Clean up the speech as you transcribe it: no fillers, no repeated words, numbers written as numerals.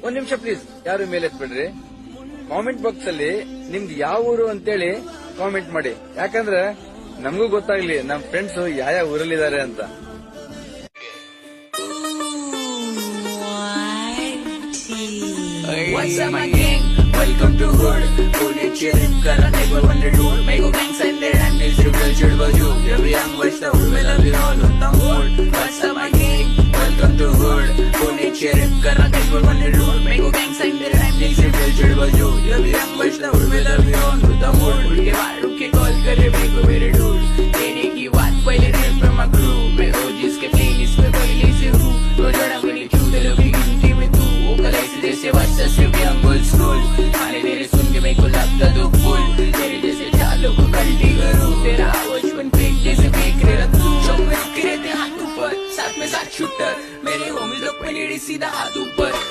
ಒಂದ್ ನಿಮಿಷ ಪ್ಲೀಸ್, ಯಾರು ಮೇಲೆ ಎತ್ಬಿಡ್ರಿ. ಕಾಮೆಂಟ್ ಬಾಕ್ಸ್ ಅಲ್ಲಿ ನಿಮ್ದು ಯಾವ ಊರು ಅಂತೇಳಿ ಕಾಮೆಂಟ್ ಮಾಡಿ, ಯಾಕಂದ್ರೆ ನಮಗೂ ಗೊತ್ತಾಗ್ಲಿ ನಮ್ ಫ್ರೆಂಡ್ಸ್ ಯಾವ ಊರಲ್ಲಿದ್ದಾರೆ ಅಂತ. What's up my gang? Welcome to Hood. Pune cheering kara never wonder dude. Make a gang sign there and it's real shit about you. Yeah we young boys the hood, we love you all on the mood. What's up my gang? Welcome to Hood. Pune cheering kara never wonder dude. Make a gang sign there and it's real shit about you. Yeah we young boys the hood, we love you all on the mood. उनके वालों के call करे मेरे मेरे dude. तेरे की बात पहले रे from my crew. मैं हो जिसके playlist में पहले से हूँ. तो जड़ा मेरी क्यों दिलों की गिनती में तू. वो कलाई से जैसे वास्ता से भी अंगुल स्कूल. खाने तेरे सुन के मेरे को लगता तो फूल. तेरे जैसे चालों को कल्टी करूँ. तेरा आवाज बन फेंक जैसे फेंक रहा तू. चौक में रुके रहते हाथ ऊपर, साथ में साथ शूटर. मेरे होmies लोग पे लेडी सीधा हाथ ऊपर.